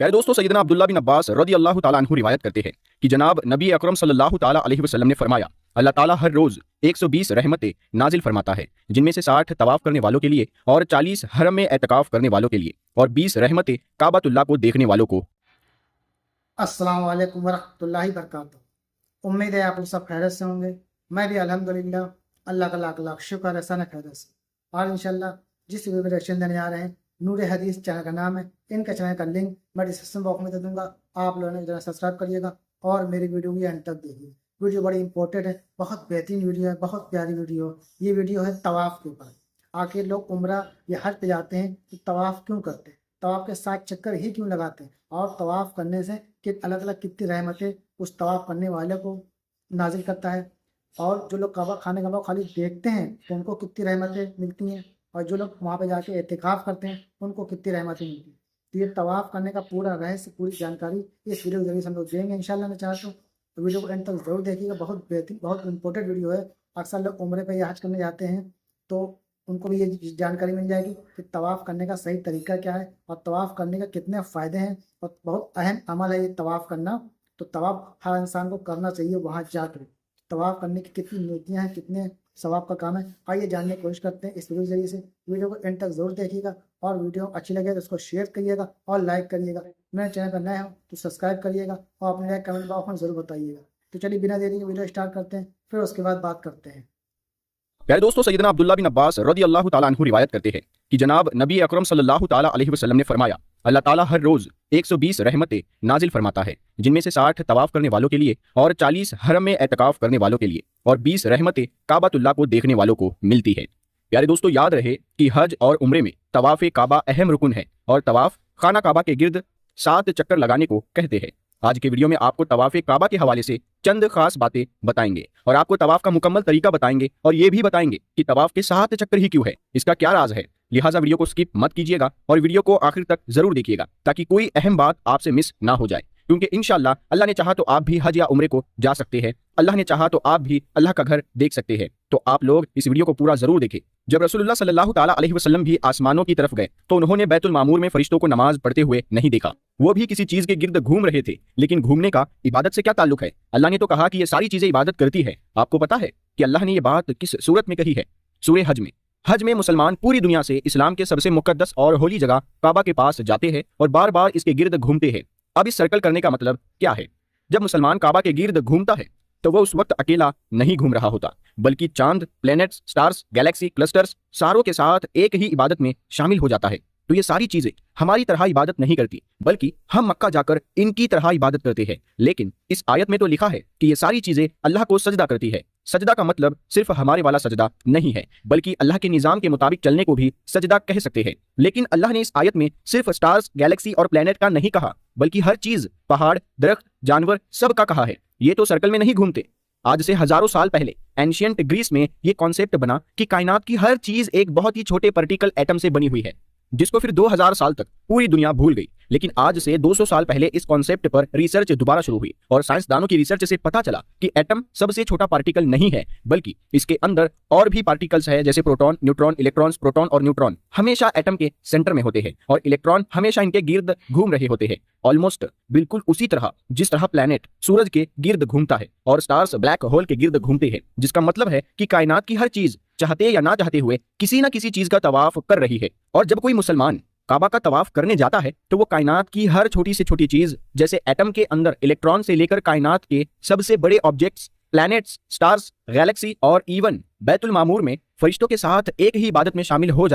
प्यारे दोस्तों, सैयदना अब्दुल्ला बिन अब्बास रज़ी अल्लाह ताला अन्हु रिवायत करते हैं कि जनाब नबी अकरम सल्लल्लाहु ताला अलैहि वसल्लम ने फरमाया, अल्लाह ताला हर रोज 120 रहमतें नाजिल फरमाता है, जिनमें से 60 तवाफ करने वालों के लिए और 40 हरम में एतकाफ करने वालों के लिए और 20 रहमतें काबतुल्लाह को देखने वालों को। अस्सलाम वालेकुम वरहमतुल्लाहि वबरकातुहू। उम्मीद है आप लोग सब खैरियत से होंगे। मैं भी अल्हम्दुलिल्लाह, अल्लाह का लाख लाख शुक्र है, सन खैरियत से। और इंशाल्लाह जिस वीडियो में रिएक्शन देने जा रहे हैं, नूर हदीस चैनल का नाम है। इनके चैनल का लिंक मैं डिस्क्रिप्शन बॉक्स में दे दूंगा। आप लोगों ने जरा सब्सक्राइब करिएगा और मेरी वीडियो भी एंड तक देखिए। वीडियो बड़ी इंपॉर्टेंट है, बहुत बेहतरीन वीडियो है, बहुत प्यारी वीडियो। ये वीडियो है तवाफ़ के ऊपर। आखिर लोग उम्रा या हज पे जाते हैं तो तवाफ़ क्यों करते हैं, तवाफ़ के 7 चक्कर ही क्यों लगाते हैं, और तवाफ़ करने से कि अलग अलग कितनी रहमतें उस तवाफ़ करने वाले को नाजिल करता है। और जो लोग काबा खाने का खाली देखते हैं तो उनको कितनी रहमतें मिलती हैं, और जो लोग वहाँ पे जाके एतिकाफ़ करते हैं उनको कितनी रहमतें मिलती हैं। तो ये तवाफ़ करने का पूरा रहस्य, पूरी जानकारी इस वीडियो के जरिए से हम लोग देंगे इंशाल्लाह। मैं चाहता हूँ तो वीडियो को एंड तक जरूर देखिएगा। बहुत बेहतरीन, बहुत इंपॉर्टेंट वीडियो है। अक्सर लोग उम्रे पे या हज करने जाते हैं तो उनको भी ये जानकारी मिल जाएगी कि तवाफ़ करने का सही तरीका क्या है और तवाफ़ करने के कितने फ़ायदे हैं। और बहुत अहम अमल है ये तवाफ़ करना। तो तवाफ़ हर इंसान को करना चाहिए। वहाँ जाकर तवाफ़ करने की कितनी नीतियाँ हैं, कितने सवाब का काम है, आइए जानने की कोशिश करते हैं इस वीडियो के जरिए से। वीडियो को एंड तक जरूर देखिएगा और वीडियो अच्छी लगे तो उसको शेयर करिएगा और लाइक करिएगा। मेरे चैनल पर नए हो तो सब्सक्राइब करिएगा और अपने लाइक कमेंट बॉक्स में ज़रूर बताइएगा। तो चलिए बिना देरी के वीडियो स्टार्ट करते हैं, फिर उसके बाद बात करते हैं। प्यारे दोस्तों, सैयदना अब्दुल्ला बिन अब्बास रज़ी अल्लाह ताला अन्हु रिवायत करते हैं कि जनाब नबी अकरम सल्लल्लाहु ताला अलैहि वसल्लम ने फरमाया, अल्लाह ताला हर रोज 120 रहमतें नाजिल फरमाता है, जिनमें से 60 तवाफ करने वालों के लिए और 40 हरम में एतकाफ करने वालों के लिए और 20 रहमतें काबतुल्लाह को देखने वालों को मिलती है। प्यारे दोस्तों, याद रहे कि हज और उम्रे में तवाफ काबा अहम रुकन है और तवाफ खाना काबा के गिर्द 7 चक्कर लगाने को कहते हैं। आज के वीडियो में आपको तवाफ काबा के हवाले से चंद खास बातें बताएंगे और आपको तवाफ का मुकम्मल तरीका बताएंगे और ये भी बताएंगे कि तवाफ के 7 चक्कर ही क्यों है, इसका क्या राज है। लिहाजा वीडियो को स्किप मत कीजिएगा और वीडियो को आखिर तक जरूर देखिएगा ताकि कोई अहम बात आपसे मिस ना हो जाए। क्योंकि इंशाल्लाह अल्लाह ने चाहा तो आप भी हज या उम्रे को जा सकते हैं, अल्लाह ने चाहा तो आप भी अल्लाह का घर देख सकते हैं। तो आप लोग इस वीडियो को पूरा जरूर देखें। जब रसूलुल्लाह सल्लल्लाहु ताला अलैहि वसल्लम भी आसमानों की तरफ गए तो उन्होंने बैतुल मामूर में फरिश्तों को नमाज पढ़ते हुए नहीं देखा। वो भी किसी चीज के गिर्द घूम रहे थे। लेकिन घूमने का इबादत से क्या ताल्लुक है? अल्लाह ने तो कहा कि ये सारी चीजें इबादत करती है। आपको पता है कि अल्लाह ने ये बात किस सूरत में कही है? सूरह हज में। हज में मुसलमान पूरी दुनिया से इस्लाम के सबसे मुकद्दस और होली जगह काबा के पास जाते हैं और बार बार इसके गिर्द घूमते हैं। अब इस सर्कल करने का मतलब क्या है? जब मुसलमान काबा के गिर्द घूमता है तो वो उस वक्त अकेला नहीं घूम रहा होता, बल्कि चांद, प्लैनेट्स, स्टार्स, गैलेक्सी, क्लस्टर्स सारों के साथ एक ही इबादत में शामिल हो जाता है। तो ये सारी चीजें हमारी तरह इबादत नहीं करती, बल्कि हम मक्का जाकर इनकी तरह इबादत करते हैं। लेकिन इस आयत में तो लिखा है कि ये सारी चीजें अल्लाह को सजदा करती है। सजदा का मतलब सिर्फ हमारे वाला सजदा नहीं है, बल्कि अल्लाह के निजाम के मुताबिक चलने को भी सजदा कह सकते हैं। लेकिन अल्लाह ने इस आयत में सिर्फ स्टार्स, गैलेक्सी और प्लैनेट का नहीं कहा, बल्कि हर चीज, पहाड़, दरख्त, जानवर, सब का कहा है। ये तो सर्कल में नहीं घूमते। आज से हजारों साल पहले एंशियंट ग्रीस में ये कॉन्सेप्ट बना कि कायनात की हर चीज एक बहुत ही छोटे पार्टिकल एटम से बनी हुई है, जिसको फिर 2000 साल तक पूरी दुनिया भूल गई। लेकिन आज से 200 साल पहले इस कॉन्सेप्ट पर रिसर्च दोबारा शुरू हुई और साइंसदानों की रिसर्च से पता चला कि एटम सबसे छोटा पार्टिकल नहीं है, बल्कि इसके अंदर और भी पार्टिकल्स है, जैसे प्रोटॉन, न्यूट्रॉन, इलेक्ट्रॉन्स। प्रोटॉन और न्यूट्रॉन हमेशा एटम के सेंटर में होते हैं और इलेक्ट्रॉन हमेशा इनके गिर्द घूम रहे होते हैं, ऑलमोस्ट बिल्कुल उसी तरह जिस तरह प्लैनेट सूरज के गिर्द घूमता है और स्टार्स ब्लैक होल के गिर्द घूमते हैं। जिसका मतलब है कि कायनात की हर चीज चाहते या ना चाहते हुए किसी न किसी चीज का तवाफ कर रही है। और जब कोई मुसलमान काबा का तवाफ करने जाता है तो वो कायनात की हर छोटी से छोटी चीज, जैसे एटम के अंदर इलेक्ट्रॉन से लेकर कायनात के सबसे बड़े ऑब्जेक्ट्स, प्लैनेट्स, स्टार्स, गैलेक्सी और इवन बैतुल मामूर में फरिश्तों के साथ एक ही इबादत में शामिल हो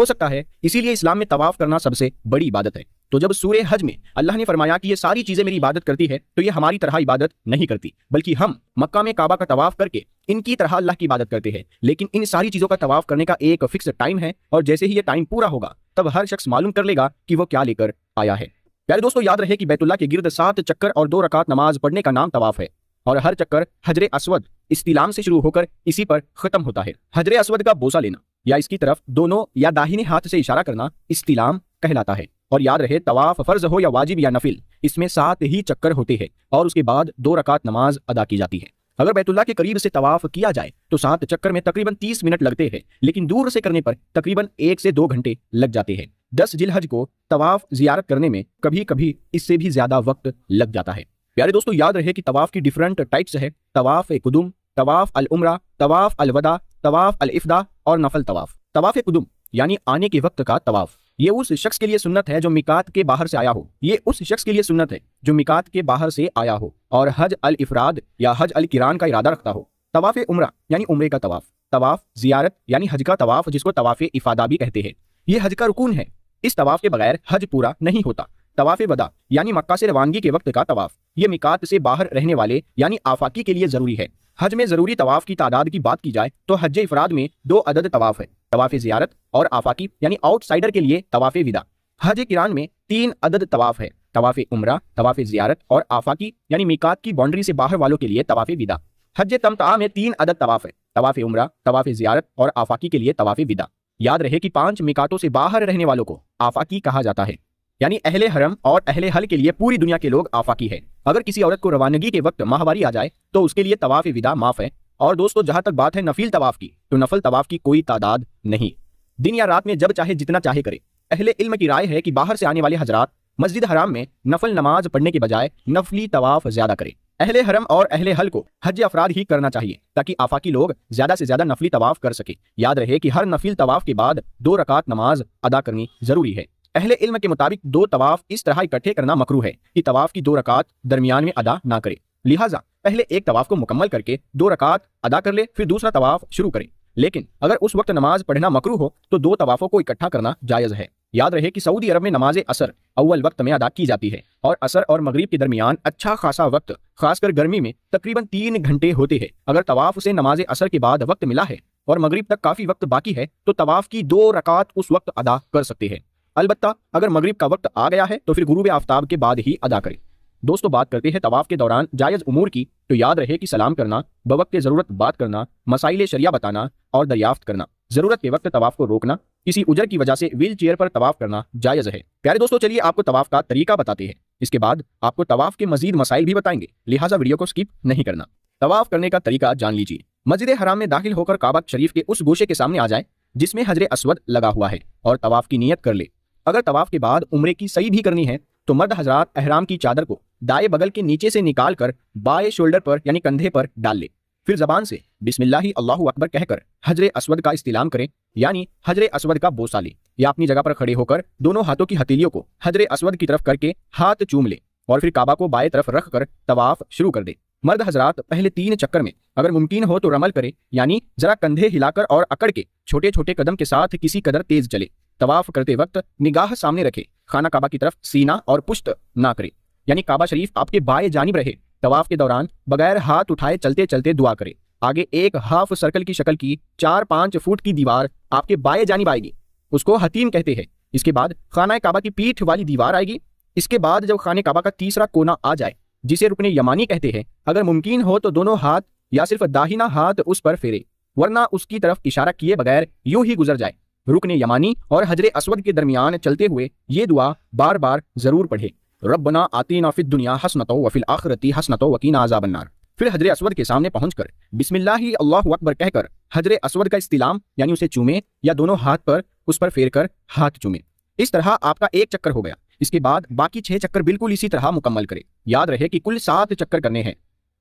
सकता है। इसीलिए इस्लाम में तवाफ करना सबसे बड़ी इबादत है। तो जब सूरह हज में अल्लाह ने फरमाया कि ये सारी चीजें मेरी इबादत करती है, तो ये हमारी तरह इबादत नहीं करती, बल्कि हम मक्का में काबा का तवाफ करके इनकी तरह अल्लाह की इबादत करते हैं। लेकिन इन सारी चीजों का तवाफ करने का एक फिक्स टाइम है और जैसे ही ये टाइम पूरा होगा तब हर शख्स मालूम कर लेगा कि वो क्या लेकर आया है। प्यारे दोस्तों, याद रहे कि बैतुल्ला के गिर्द 7 चक्कर और 2 रकात नमाज पढ़ने का नाम तवाफ है और हर चक्कर हजरे अस्वद इस्तिलाम से शुरू होकर इसी पर खत्म होता है। हजरे अस्वद का बोसा लेना या इसकी तरफ दोनों या दाहिने हाथ से इशारा करना इस्तिलाम कहलाता है। और याद रहे, तवाफ फर्ज हो या वाजिब या नफिल, इसमें 7 ही चक्कर होते हैं और उसके बाद 2 रकात नमाज अदा की जाती है। अगर बैतुल्लाह के करीब से तवाफ किया जाए तो 7 चक्कर में तकरीबन 30 मिनट लगते हैं, लेकिन दूर से करने पर तकरीबन 1 से 2 घंटे लग जाते हैं। 10 जिलहज को तवाफ जियारत करने में कभी कभी इससे भी ज्यादा वक्त लग जाता है। प्यारे दोस्तों, याद रहे कि तवाफ की डिफरेंट टाइप्स है। तवाफ कुदुम, तवाफ अल उम्रा, तवाफ अल वदा, तवाफ अल इफ्दा और नफल तवाफ। तवाफ कुदुम यानी आने के वक्त का तवाफ, ये उस शख्स के लिए सुन्नत है जो मिकात के बाहर से आया हो। ये उस शख्स के लिए सुन्नत है जो मिकात के बाहर से आया हो और हज अल इफराद या हज अल किरान का इरादा रखता हो। तवाफ उम्रा यानी उम्रे का तवाफ। तवाफ जियारत यानी हज का तवाफ, जिसको तवाफ इफादा भी कहते हैं। ये हज का रुकून है। इस तवाफ के बगैर हज पूरा नहीं होता। तवाफ वदा यानी मक्का से रवानगी के वक्त का तवाफ, ये मिकात से बाहर रहने वाले यानी आफाकी के लिए जरूरी है। हज में जरूरी तवाफ की तादाद की बात की जाए तो हज इफराद में 2 अदद तवाफ है, तवाफ जियारत और आफाकी यानी आउटसाइडर के लिए तवाफ विदा। हज किरान में 3 अदद तवाफ है, तवाफ उम्रा, तवाफ जियारत और आफाकी यानी मिकात की बाउंड्री से बाहर वालों के लिए तवाफ विदा। हज तमता में 3 अदद तवाफ है, तवाफ उम्रा, तवाफ जियारत और आफाकी के लिए तवाफ विदा। याद रहे कि 5 मिकातों से बाहर रहने वालों को आफाकी कहा जाता है, यानी अहले हरम और अहले हल के लिए पूरी दुनिया के लोग आफाकी है। अगर किसी औरत को रवानगी के वक्त माहवारी आ जाए तो उसके लिए तवाफ विदा माफ है। और दोस्तों, जहां तक बात है नफील तवाफ की, तो नफल तवाफ की कोई तादाद नहीं, दिन या रात में जब चाहे जितना चाहे करे। अहले इल्म की राय है कि बाहर से आने वाले हजरात मस्जिद हराम में नफल नमाज पढ़ने के बजाय नफली तवाफ ज्यादा करें। अहले हरम और अहले हल को हज अफराद ही करना चाहिए ताकि आफाकी लोग ज्यादा से ज्यादा नफली तवाफ कर सके। याद रहे कि हर नफील तवाफ के बाद 2 रकात नमाज अदा करनी जरूरी है। अहले इल्म के मुताबिक 2 तवाफ इस तरह इकट्ठे करना मकरूह है कि तवाफ की 2 रकात दरमियान में अदा ना करे। लिहाजा पहले एक तवाफ को मुकम्मल करके 2 रकात अदा कर ले, फिर दूसरा तवाफ शुरू करे। लेकिन अगर उस वक्त नमाज पढ़ना मकरूह हो तो 2 तवाफों को इकट्ठा करना जायज है। याद रहे कि सऊदी अरब में नमाज असर अव्वल वक्त में अदा की जाती है और असर और मगरिब के दरमियान अच्छा खासा वक्त, खासकर गर्मी में तकरीबन 3 घंटे होते हैं। अगर तवाफ से नमाज असर के बाद वक्त मिला है और मगरिब तक काफी वक्त बाकी है तो तवाफ की 2 रकात उस वक्त अदा कर सकते हैं। अलबत्ता अगर मगरिब का वक्त आ गया है तो फिर गुरूब आफ्ताब के बाद ही अदा करें। दोस्तों, बात करते हैं तवाफ के दौरान जायज उमूर की, तो याद रहे कि सलाम करना, बवक्त ज़रूरत बात करना, मसाइल शरिया बताना और दरियाफ्त करना, जरूरत के वक्त तवाफ को रोकना, किसी उजर की वजह से व्हील चेयर पर तवाफ करना जायज है। प्यारे दोस्तों, चलिए आपको तवाफ का तरीका बताते हैं। इसके बाद आपको तवाफ के मजीद मसाइल भी बताएंगे, लिहाजा वीडियो को स्किप नहीं करना। तवाफ करने का तरीका जान लीजिए। मस्जिद हराम में दाखिल होकर काबा शरीफ के उस गोशे के सामने आ जाए जिसमें हजरे अस्वद लगा हुआ है और तवाफ की नियत कर ले। अगर तवाफ के बाद उम्रे की सही भी करनी है तो मर्द हजरात अहराम की चादर को दाएं बगल के नीचे से निकाल कर बाएं शोल्डर पर यानी कंधे पर डाल ले। फिर जबान से बिस्मिल्लाहि अल्लाहु अकबर कहकर हजरे अस्वद का इस्तिलाम करें, यानी हजरे अस्वद का बोसा ले, या अपनी जगह पर खड़े होकर दोनों हाथों की हथेलियों को हजरे अस्वद की तरफ करके हाथ चूम ले और फिर काबा को बाएं तरफ रख कर तवाफ शुरू कर दे। मर्द हजरात पहले 3 चक्कर में अगर मुमकिन हो तो रमल करे, यानी जरा कंधे हिलाकर और अकड़ के छोटे छोटे कदम के साथ किसी कदर तेज चले। तवाफ करते वक्त निगाह सामने रखे, खाना काबा की तरफ सीना और पुश्त ना करे, यानी काबा शरीफ आपके बाएं जानिब रहे। तवाफ के दौरान बगैर हाथ उठाए चलते चलते दुआ करे। आगे एक हाफ सर्कल की शक्ल की 4-5 फुट की दीवार आपके बाएं जानिब आएगी, उसको हतीम कहते हैं। इसके बाद खाना काबा की पीठ वाली दीवार आएगी। इसके बाद जब खाने काबा का तीसरा कोना आ जाए, जिसे रुकने यमानी कहते हैं, अगर मुमकिन हो तो दोनों हाथ या सिर्फ दाहिना हाथ उस पर फेरे, वरना उसकी तरफ इशारा किए बगैर यूं ही गुजर जाए। रुकने यमानी और हजरे अस्वद के दरमियान चलते हुए ये दुआ बार बार जरूर पढ़े, रब्बना आतीना फिद दुनिया हसनतो व फिल आखिरती हसनतो वकीना अज़ाबन्नार। फिर हजरे अस्वद के सामने पहुंचकर बिस्मिल्लाहि अल्लाहु अकबर कहकर हजरे अस्वद का इस्तिलाम यानी उसे चूमे या दोनों हाथ पर उस पर फेर कर हाथ चूमे। इस तरह आपका 1 चक्कर हो गया। इसके बाद बाकी 6 चक्कर बिल्कुल इसी तरह मुकम्मल करे। याद रहे कि कुल 7 चक्कर करने हैं।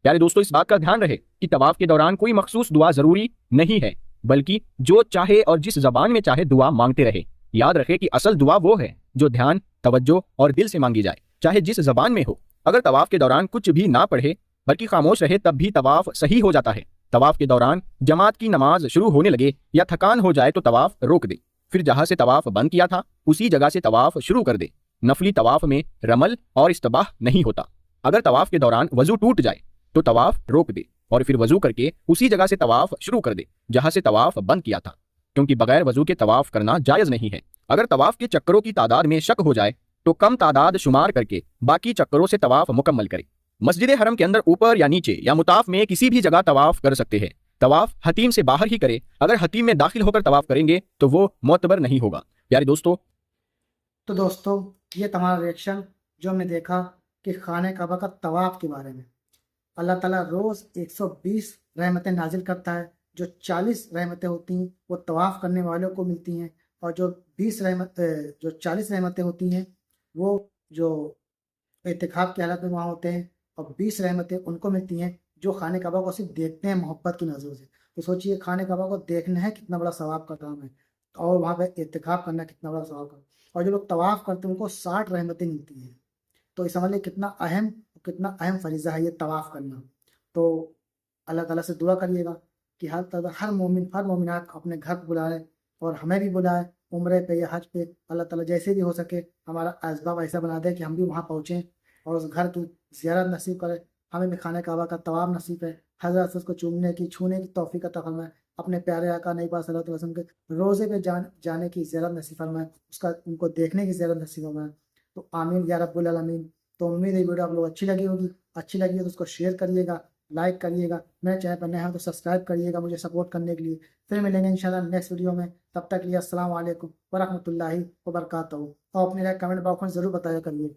प्यारे दोस्तों, इस बात का ध्यान रहे कि तवाफ के दौरान कोई मखसूस दुआ जरूरी नहीं है, बल्कि जो चाहे और जिस जबान में चाहे दुआ मांगते रहे। याद रखे कि असल दुआ वो है जो ध्यान, तवज्जो और दिल से मांगी जाए, चाहे जिस जबान में हो। अगर तवाफ के दौरान कुछ भी ना पढ़े बल्कि खामोश रहे तब भी तवाफ सही हो जाता है। तवाफ के दौरान जमात की नमाज शुरू होने लगे या थकान हो जाए तो तवाफ रोक दे, फिर जहां से तवाफ बंद किया था उसी जगह से तवाफ शुरू कर दे। नफली तवाफ में रमल और इस्तबाह नहीं होता। अगर तवाफ के दौरान वजू टूट जाए तो तवाफ रोक दे और फिर वजू करके उसी जगह से तवाफ शुरू कर दे जहां से तवाफ बंद किया था, क्योंकि बगैर वजू के तवाफ करना जायज नहीं है। अगर तवाफ के चक्करों की तादाद में शक हो जाए तो कम तादाद शुमार करके बाकी चक्करों से तवाफ मुकम्मल करे। मस्जिद हरम के अंदर ऊपर या नीचे या मुताफ में किसी भी जगह तवाफ कर सकते हैं। तवाफ हतीम से बाहर ही करे। अगर हतीम में दाखिल होकर तवाफ करेंगे तो वो मोतबर नहीं होगा। प्यारे दोस्तों, तो दोस्तों, ये तुम्हारा रिएक्शन जो हमने देखा कि खाने काबा का तवाफ के बारे में। اللہ تعالیٰ روز 120 رحمتیں نازل کرتا ہے. جو 40 رحمتیں ہوتی ہیں وہ طواف کرنے والوں کو ملتی ہیں، اور جو 40 رحمتیں ہوتی ہیں وہ جو اعتکاف کی حالت میں وہاں ہوتے ہیں، اور 20 رحمتیں ان کو ملتی ہیں جو خانہ کعبہ کو صرف دیکھتے ہیں محبت کی نظروں سے. تو سوچئے خانہ کعبہ کو دیکھنا ہے کتنا بڑا ثواب کا کام ہے، اور وہاں پہ اعتکاف کرنا کتنا بڑا ثواب کا. اور جو لوگ طواف کرتے ہیں ان کو 60 رحمتیں ملتی ہیں. تو اس سمجھ لیں کتنا اہم فریضہ ہے یہ طواف کرنا. تو اللہ تعالیٰ سے دعا کریے گا کہ ہر مومن ہر مومنات کو اپنے گھر کو بلائے، اور ہمیں بھی بلائے عمرے پہ یا حج پہ. اللہ تعالیٰ جیسے بھی ہو سکے ہمارا اسباب ایسا بنا دے کہ ہم بھی وہاں پہنچیں اور اس گھر کی زیارت نصیب کرے. ہمیں بھی خانہ کعبہ کا طواف نصیب ہے، حضرت سے اس کو چھونے کی توفیق عطا فرمائے. اپنے پیارے آقا نبی پاک صلی اللہ علیہ وسلم کے روزے پہ جانے کی زیارت نصیب فرمائے، ان کو دیکھنے کی زیارت نصیب فرمائے. تو آمین یا رب العالمین. تو امید ہے ویڈیو آپ لوگ اچھی لگی ہوگی. اچھی لگی ہے تو اس کو شیئر کریے گا، لائک کریے گا. میرے چینل پر نئے ہیں تو سبسکرائب کریے گا مجھے سپورٹ کرنے کے لیے. پھر ملیں گے انشاءاللہ نیکسٹ ویڈیو میں. تب تک کے لیے السلام علیکم ورحمۃ اللہ وبرکاتہ. اور اپنے لائک کمنٹ باکس میں ضرور بتایا کریے.